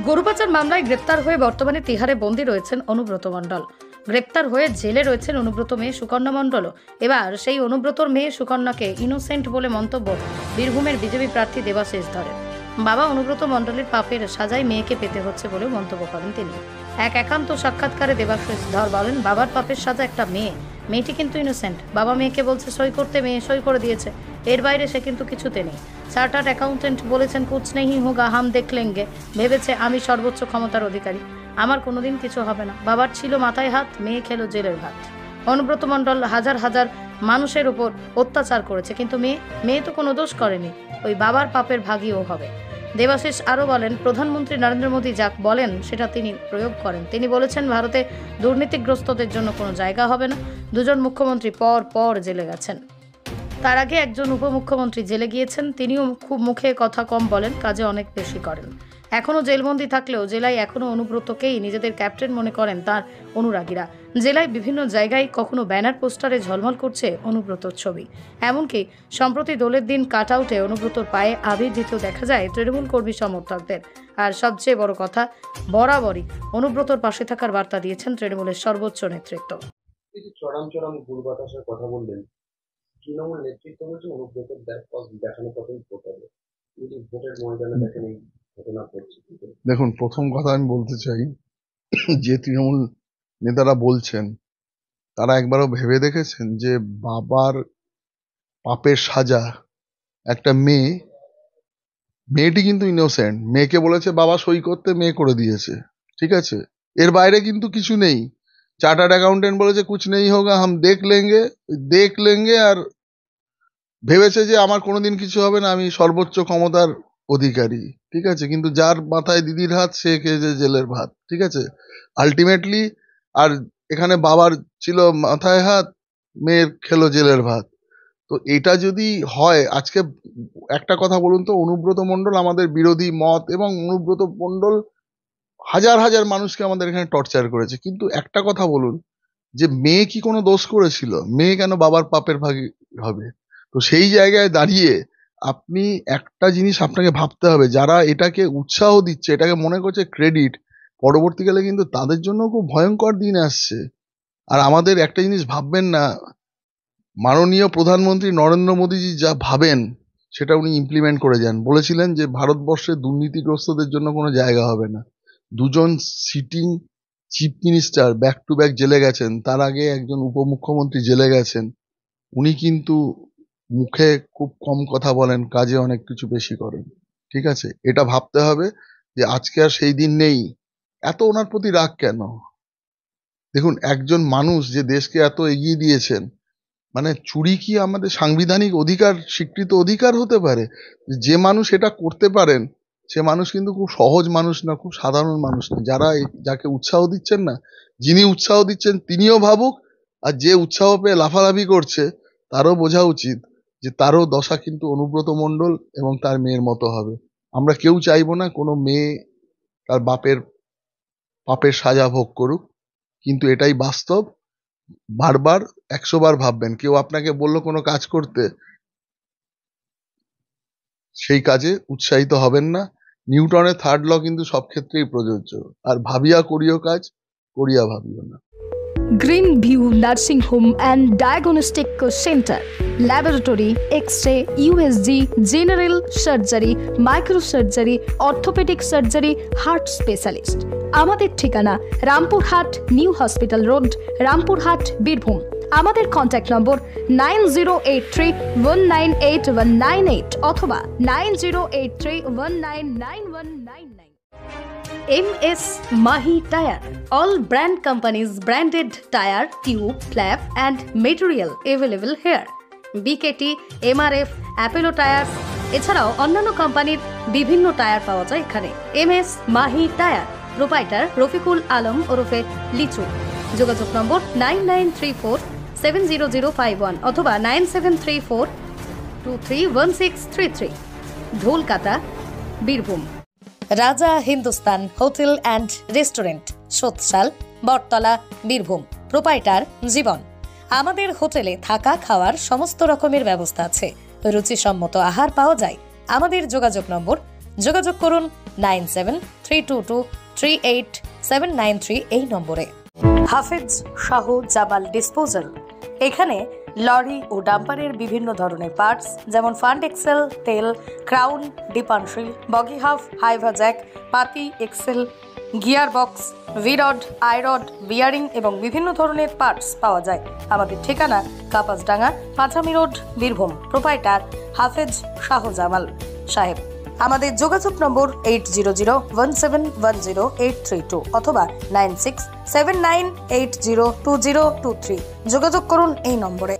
গরু পাচার মামলায় গ্রেপ্তার হয়ে বর্তমানে তিহারে বন্দী রয়েছেন অনুব্রত মণ্ডল। গ্রেপ্তার হয়ে জেলে রয়েছেন অনুব্রত মেয়ে সুকন্যা মণ্ডলও। এবার সেই অনুব্রতর মেয়ে সুকন্যাকে ইনোসেন্ট বলে মন্তব্য বীরভূমের বিজেপি প্রার্থী দেবাশিস ধরের। বাবা অনুব্রত মণ্ডলের পাপের সাজায় মেয়েকে পেতে হচ্ছে বলে মন্তব্য করেন তিনি। এক একান্ত সাক্ষাৎকারে দেবাশিস ধর বলেন, বাবার পাপের সাজা একটা মেয়েটি কিন্তু ইনোসেন্ট। বাবা মেয়েকে বলছে সই করতে, মেয়ে সই করে দিয়েছে, এর বাইরে সে কিন্তু কিছুতে নেই। চার্টার্ড অ্যাকাউন্টেন্ট বলেছেন কুছ নেই হোগা হাম দেখ লেঙ্গে, ভেবেছে আমি সর্বোচ্চ ক্ষমতার অধিকারী, আমার কোনোদিন কিছু হবে না। বাবার ছিল মাথায় হাত, মেয়ে খেলো জেলের ভাত। অনুব্রত মণ্ডল হাজার হাজার মানুষের উপর অত্যাচার করেছে, কিন্তু মেয়ে তো কোনো দোষ করেনি, ওই বাবার পাপের ভাগীও হবে। দেবাশিস আরও বলেন, প্রধানমন্ত্রী নরেন্দ্র মোদী যা বলেন সেটা তিনি প্রয়োগ করেন। তিনি বলেছেন ভারতে দুর্নীতিগ্রস্তদের জন্য কোনো জায়গা হবে না। দুজন মুখ্যমন্ত্রী পর জেলে গেছেন, তার আগে একজন উপমুখ্যমন্ত্রী জেলে গিয়েছেন। তিনিও খুব মুখে কথা কম বলেন, কাজে অনেক বেশি করেন। এখনও জেলবন্দি থাকলেও জেলায় এখনও অনুব্রতকেই নিজেদের ক্যাপ্টেন মনে করেন তার অনুরাগীরা। জেলায় বিভিন্ন জায়গায় কখনো ব্যানার পোস্টারে ঝলমল করছে অনুব্রতর ছবি। এমনকি সম্প্রতি দোলের দিন কাট আউটে অনুব্রতর পায়ে আবির দিতেও দেখা যায় তৃণমূল কর্মী সমর্থকদের। আর সবচেয়ে বড় কথা, বরাবরই অনুব্রতর পাশে থাকার বার্তা দিয়েছেন তৃণমূলের সর্বোচ্চ নেতৃত্ব। চরম গুড় বাতাসের কথা বললেন, তৃণমূল নেতৃত্ব বলছে অনুব্রতের দেখানো কতই ভোটারে, কিন্তু ভোটের ময়দানে দেখেন এই ঘটনা ঘটছে। দেখুন, প্রথম কথা আমি বলতে চাই, যে তৃণমূল নেতারা বলছেন তারা একবারও ভেবে দেখেছেন যে বাবার পাপের সাজা একটা মেয়েটি কিন্তু ইনোসেন্ট। মেয়েকে বলেছে বাবা সই করতে, মেয়ে করে দিয়েছে, ঠিক আছে, এর বাইরে কিন্তু কিছু নেই। চার্টার্ড অ্যাকাউন্টেন্ট বলেছে কুছ নেই হোগা হাম দেখ লেঙ্গে, আর ভেবেছে যে আমার কোনোদিন কিছু হবে না, আমি সর্বোচ্চ ক্ষমতার অধিকারী, ঠিক আছে, কিন্তু যার মাথায় দিদির হাত সে খেয়েছে জেলের ভাত, ঠিক আছে, আলটিমেটলি। আর এখানে বাবার ছিল মাথায় হাত, মেয়ের খেলো জেলের ভাত। তো এটা যদি হয়, আজকে একটা কথা বলুন তো, অনুব্রত মণ্ডল আমাদের বিরোধী মত, এবং অনুব্রত মণ্ডল হাজার হাজার মানুষকে আমাদের এখানে টর্চার করেছে, কিন্তু একটা কথা বলুন, যে মেয়ে কি কোনো দোষ করেছিল? মেয়ে কেন বাবার পাপের ভাগী হবে? তো সেই জায়গায় দাঁড়িয়ে আপনি একটা জিনিস আপনাকে ভাবতে হবে, যারা এটাকে উৎসাহ দিচ্ছে, এটাকে মনে করছে ক্রেডিট, পরবর্তীকালে কিন্তু তাদের জন্য খুব ভয়ঙ্কর দিন আসছে। আর আমাদের একটা জিনিস ভাববেন না, মাননীয় প্রধানমন্ত্রী নরেন্দ্র মোদীজি যা ভাবেন সেটা উনি ইমপ্লিমেন্ট করে যান। বলেছিলেন যে ভারতবর্ষে দুর্নীতিগ্রস্তদের জন্য কোনো জায়গা হবে না। দুজন sitting chief minister back to back জেলে গেছেন, তার আগে একজন উপমুখ্যমন্ত্রী জেলে গেছেন। উনি কিন্তু মুখে খুব কম কথা বলেন, কাজে অনেক কিছু বেশি করেন, ঠিক আছে। এটা ভাবতে হবে যে আজকে আর সেই দিন নেই। এত ওনার প্রতি রাগ কেন? দেখুন, একজন মানুষ যে দেশকে এত এগিয়ে দিয়েছেন, মানে চুরি কি আমাদের সাংবিধানিক অধিকার, স্বীকৃত অধিকার হতে পারে? যে মানুষ এটা করতে পারেন সে মানুষ কিন্তু খুব সহজ মানুষ না, খুব সাধারণ মানুষ না। যাকে উৎসাহ দিচ্ছেন না, যিনি উৎসাহ দিচ্ছেন তিনিও ভাবুক, আর যে উৎসাহ পেয়ে লাফালাফি করছে তারও বোঝা উচিত যে তারও দশা কিন্তু অনুব্রত মণ্ডল এবং তার মেয়ের মতো হবে। আমরা কেউ চাইবো না কোনো মেয়ে তার পাপের সাজা ভোগ করুক, কিন্তু এটাই বাস্তব। বারবার 100 বার ভাববেন, কেউ আপনাকে বললো কোনো কাজ করতে, সেই কাজে উৎসাহিত হবেন না। নিউটনের 3rd ল কিন্তু সব ক্ষেত্রেই প্রযোজ্য। আর ভাবিয়া করিও কাজ, করিয়া ভাবিও না। Green view nursing home and diagnostic centre, laboratory, X-ray, USG, general surgery, microsurgery, orthopaedic surgery, heart specialist. আমাদের ঠিকানা Rampurhat new hospital road, Rampurhat, Birbhum. আমাদের কন্ট্যাক্ট নম্বর 9083198198 অথবা 9083199199। MS Mahi Tire, all brand companies branded tire, tube, flap and material available here. BKT, MRF, Apollo Tires এছাড়াও অন্যান্য কোম্পানির বিভিন্ন tyre পাওয়া যায় এখানে। MS Mahi Tire, proprietor Rafiqul Alam ওরফে লিচু। যোগাযোগ নম্বর 99347005 অথবা 9734231633। ঢোলকাতা, Birbhum. Raja Hindustan hotel and restaurant, সোতসাল, বটতলা, বীরভূম। প্রোপাইটার জীবন। আমাদের হোটেলে থাকা খাওয়ার সমস্ত রকমের ব্যবস্থা আছে, রুচিসম্মত আহার পাওয়া যায়। আমাদের যোগাযোগ নম্বর যোগাযোগ করুন 9732238793 এই নম্বরে। হাফেজ শাহ জামাল ডিসপোজাল, এখানে লরি ও ডাম্পারের বিভিন্ন ধরনের পার্টস যেমন ফান্ড এক্সেল, তেল, ক্রাউন, ডিপানশিল, বগি হাফ, হাইভা জ্যাক, পাতি এক্সেল, গিয়ার বক্স, ভিরড, আইরড, বিয়ারিং এবং বিভিন্ন ধরনের পার্টস পাওয়া যায়। আমাদের ঠিকানা কাপাসডাঙ্গা, পাঁচামি রোড, বীরভূম। প্রোপাইটার হাফেজ শাহ জামাল সাহেব। আমাদের যোগাযোগ নম্বর 8001710832 অথবা 9679802023। যোগাযোগ করুন এই নম্বরে।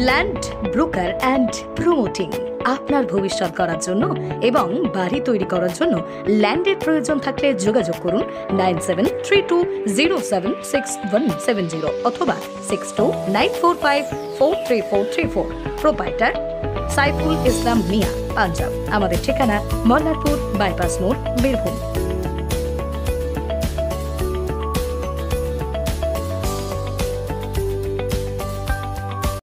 ল্যান্ড ব্রোকার অ্যান্ড প্রমোটিং, আপনার ভবিষ্যৎ করার জন্য এবং বাড়ি তৈরি করার জন্য ল্যান্ডের প্রয়োজন থাকলে যোগাযোগ করুন 9732076170 অথবা 6294543434। প্রোপাইটার সাইফুল ইসলাম মিয়া, পাঞ্জাব। আমাদের ঠিকানা মল্লারপুর বাইপাস মোড়, বীরভূম।